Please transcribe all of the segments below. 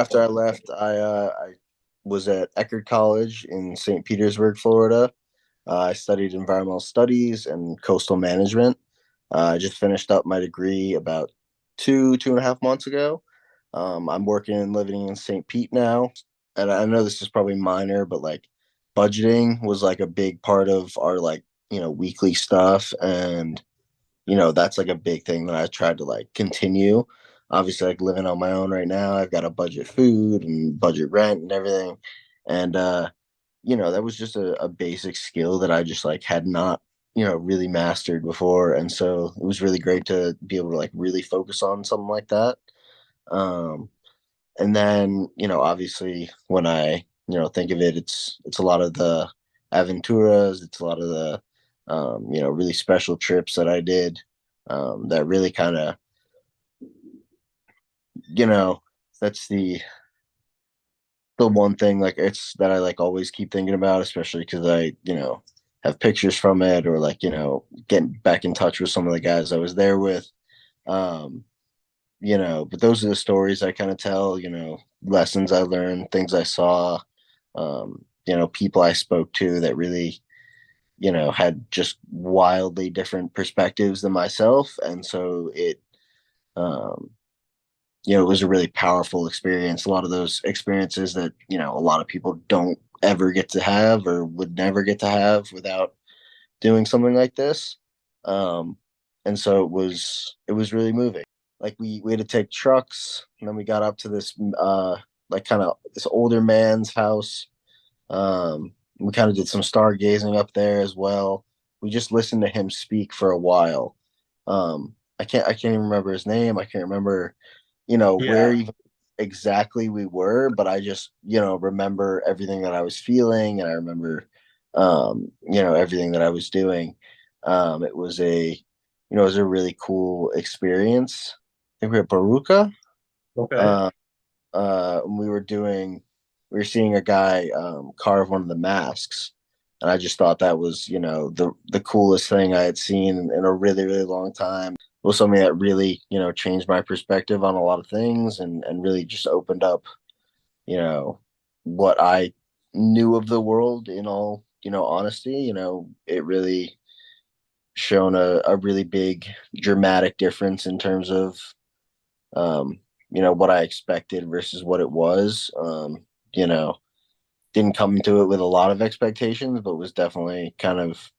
after I left, I was at Eckerd College in St. Petersburg, Florida. I studied environmental studies and coastal management. I just finished up my degree about 2.5 months ago. I'm working and living in St. Pete now, and I know this is probably minor, but like budgeting was like a big part of our like weekly stuff, and that's like a big thing that I tried to like continue. Obviously, like living on my own right now, I've got to budget food and budget rent and everything. And that was just a basic skill that I just like had not, really mastered before. And so it was really great to be able to like really focus on something like that. Um, and then, obviously when I, think of it, it's a lot of the aventuras, it's a lot of the really special trips that I did, that really kind of, you know, that's the one thing like it's that I like always keep thinking about, especially because I, have pictures from it, or like, getting back in touch with some of the guys I was there with. Um, but those are the stories I kind of tell, lessons I learned, things I saw, people I spoke to that really, had just wildly different perspectives than myself. And so um, it was a really powerful experience. A lot of those experiences that, a lot of people don't ever get to have or would never get to have without doing something like this. Um, and so it was really moving. Like we had to take trucks, and then we got up to this like kind of this older man's house. We kind of did some stargazing up there as well. We just listened to him speak for a while. I can't even remember his name. I can't remember, where Yeah. even exactly we were, but I just, remember everything that I was feeling, and I remember, everything that I was doing. It was a really cool experience. I think we were at Baruka. Okay. Uh, we were seeing a guy carve one of the masks, and I just thought that was the coolest thing I had seen in a really really long time. It was something that really changed my perspective on a lot of things, and really just opened up you know what I knew of the world in all honesty. It really shown a really big dramatic difference in terms of um, what I expected versus what it was. You know, didn't come into it with a lot of expectations, but was definitely kind of,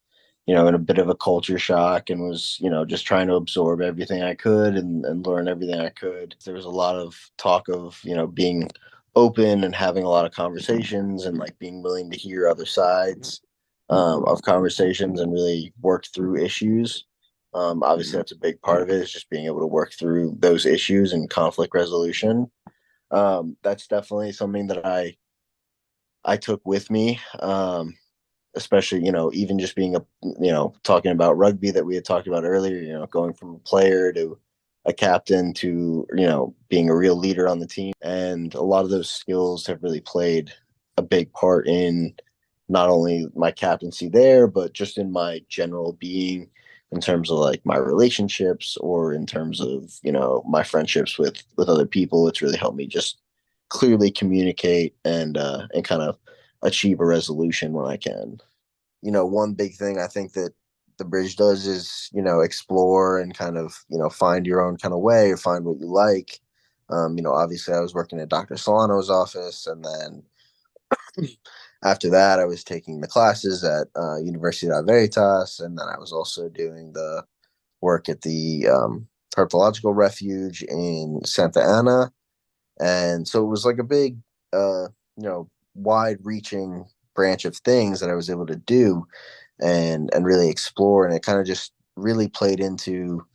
in a bit of a culture shock, and was, just trying to absorb everything I could, and learn everything I could. There was a lot of talk of, being open and having a lot of conversations, and like being willing to hear other sides of conversations and really work through issues. Obviously, that's a big part of it, is just being able to work through those issues and conflict resolution. That's definitely something that I took with me, especially even just being talking about rugby that we had talked about earlier. Going from a player to a captain to being a real leader on the team, and a lot of those skills have really played a big part in not only my captaincy there, but just in my general being, in terms of like my relationships, or in terms of my friendships with other people. It's really helped me just clearly communicate, and kind of achieve a resolution when I can. One big thing I think that the bridge does is, explore and kind of, find your own kind of way, or find what you like. Obviously I was working at Dr. Solano's office, and then after that I was taking the classes at Universidad Veritas, and then I was also doing the work at the herpetological refuge in Santa Ana. And so it was like a big, wide reaching branch of things that I was able to do, and really explore. And it kind of just really played into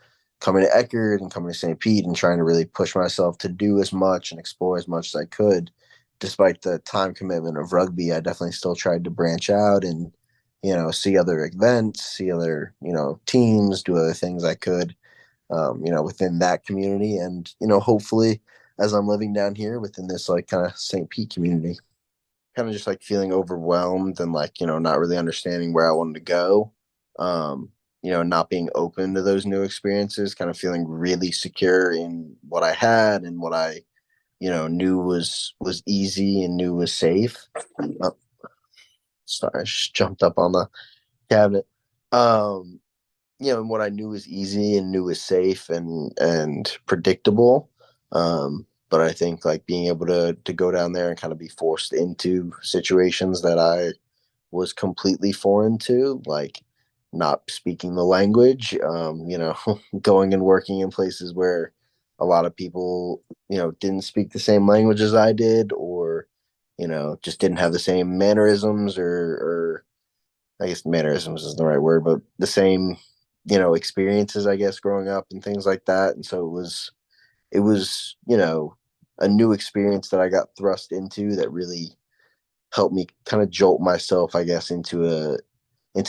coming to Eckerd and coming to St. Pete, and trying to really push myself to do as much and explore as much as I could. Despite the time commitment of rugby, I definitely still tried to branch out and, see other events, see other, teams, do other things I could, within that community. And, hopefully as I'm living down here within this like kind of St. Pete community, kind of just like feeling overwhelmed, and like, not really understanding where I wanted to go. Not being open to those new experiences, kind of feeling really secure in what I had and what I knew was easy and knew was safe. Oh, sorry, I just jumped up on the cabinet. Um, and what I knew was easy and knew was safe and predictable. But I think like being able to go down there and kind of be forced into situations that I was completely foreign to, like not speaking the language, going and working in places where a lot of people, didn't speak the same language as I did, or, just didn't have the same mannerisms or I guess mannerisms isn't the right word, but the same, experiences, I guess, growing up and things like that. And so it was, a new experience that I got thrust into that really helped me kind of jolt myself, I guess, into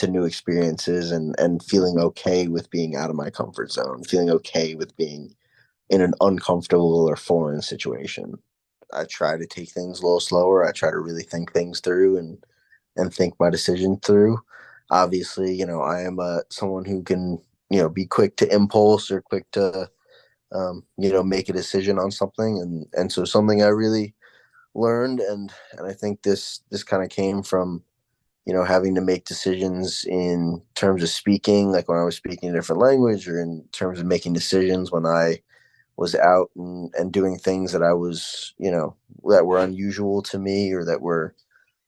new experiences and feeling okay with being out of my comfort zone, feeling okay with being in an uncomfortable or foreign situation. I try to take things a little slower. I try to really think things through and think my decision through. Obviously, I am someone who can, be quick to impulse or quick to, make a decision on something. And so something I really learned, and I think this kind of came from, having to make decisions in terms of speaking, like when I was speaking a different language, or in terms of making decisions when I was out and doing things that I was, that were unusual to me, or that were,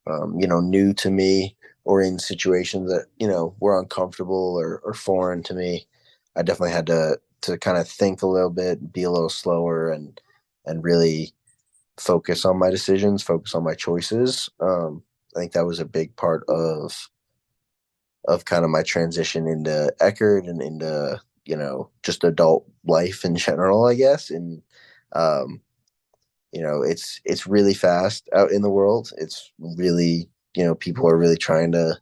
new to me, or in situations that, were uncomfortable or foreign to me. I definitely had to kind of think a little bit, be a little slower, and really focus on my decisions, focus on my choices. I think that was a big part of kind of my transition into Eckerd and into, just adult life in general, I guess. And um, it's really fast out in the world. It's really, people are really trying to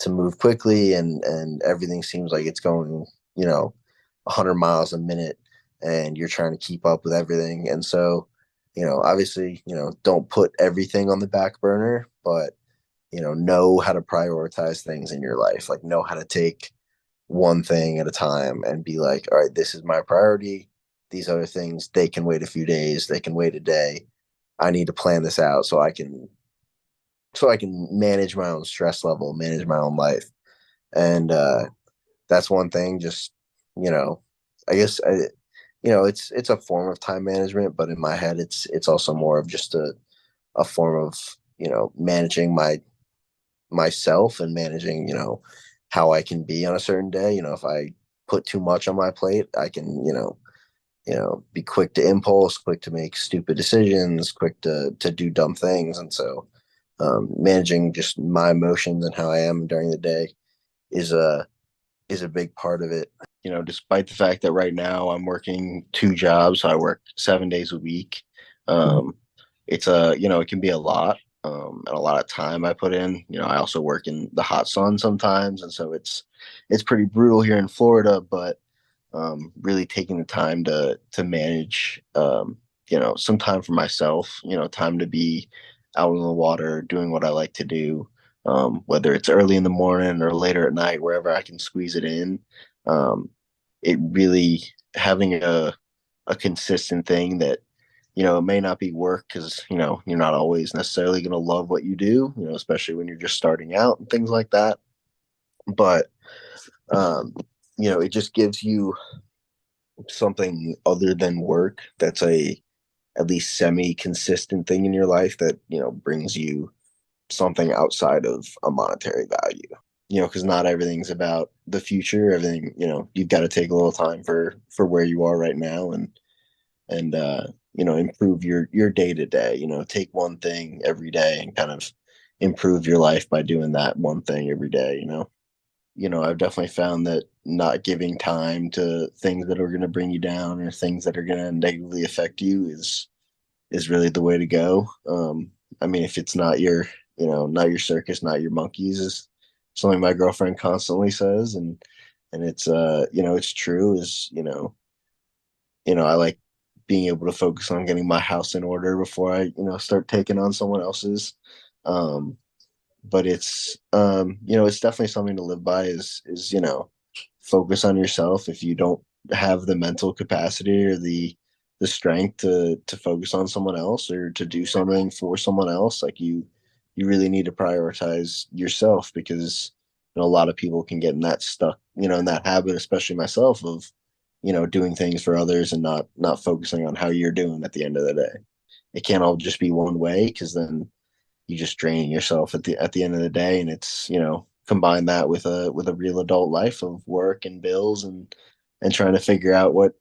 move quickly, and everything seems like it's going, 100 miles a minute, and you're trying to keep up with everything. And so, obviously, don't put everything on the back burner, but know how to prioritize things in your life, like know how to take one thing at a time and be like, all right, this is my priority. These other things, they can wait a few days, they can wait a day. I need to plan this out so I can manage my own stress level, manage my own life. And that's one thing. Just, you know, I guess it's a form of time management, but in my head, it's also more of just a form of, managing myself and managing, how I can be on a certain day. If I put too much on my plate, I can, be quick to impulse, quick to make stupid decisions, quick to do dumb things. And so, managing just my emotions and how I am during the day is a big part of it. Despite the fact that right now I'm working two jobs, so I work 7 days a week. Um, it can be a lot, and a lot of time I put in. I also work in the hot sun sometimes, and so it's pretty brutal here in Florida. But really taking the time to manage, some time for myself. Time to be out in the water, doing what I like to do, whether it's early in the morning or later at night, wherever I can squeeze it in. Um, it really having a consistent thing that it may not be work because you're not always necessarily going to love what you do, especially when you're just starting out and things like that. But um, it just gives you something other than work that's a at least semi consistent thing in your life that brings you something outside of a monetary value. Because not everything's about the future. Everything, you've got to take a little time for where you are right now, and improve your day to day. Take one thing every day and kind of improve your life by doing that one thing every day. I've definitely found that not giving time to things that are going to bring you down or things that are going to negatively affect you is really the way to go. I mean, if it's not not your circus, not your monkeys, is something my girlfriend constantly says, and it's it's true. Is I like being able to focus on getting my house in order before I start taking on someone else's. Um, but it's definitely something to live by. Is focus on yourself. If you don't have the mental capacity or the the strength to focus on someone else or to do something for someone else, like you really need to prioritize yourself because a lot of people can get in that stuck, in that habit, especially myself, of doing things for others and not focusing on how you're doing at the end of the day. It can't all just be one way because then you just drain yourself at the end of the day, and it's combine that with a real adult life of work and bills and trying to figure out where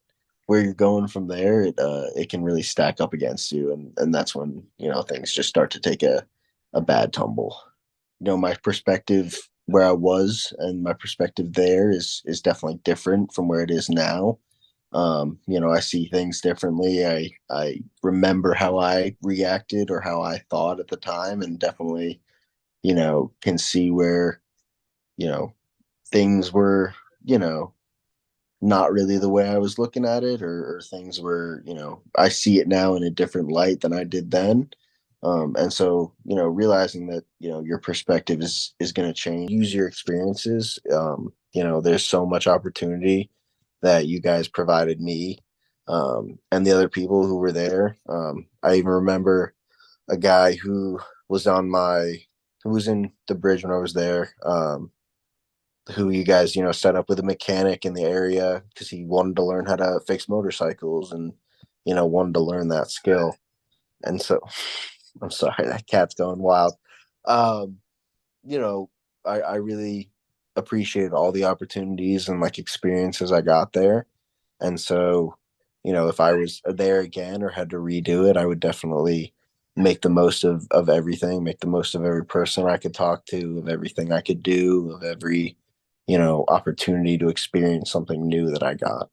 you're going from there. It can really stack up against you, and that's when things just start to take a bad tumble. My perspective where I was and my perspective there is definitely different from where it is now. I see things differently. I remember how I reacted or how I thought at the time, and definitely, can see where, you know, things were, not really the way I was looking at it, or things were, I see it now in a different light than I did then. And so, realizing that, your perspective is going to change, use your experiences. There's so much opportunity that you guys provided me, and the other people who were there. I even remember a guy who was in the bridge when I was there. Who you guys set up with a mechanic in the area because he wanted to learn how to fix motorcycles and wanted to learn that skill. And so I'm sorry, that cat's going wild. um you know I really appreciated all the opportunities and like experiences I got there. And so if I was there again or had to redo it, I would definitely make the most of everything, make the most of every person I could talk to, of everything I could do, of every opportunity to experience something new that I got.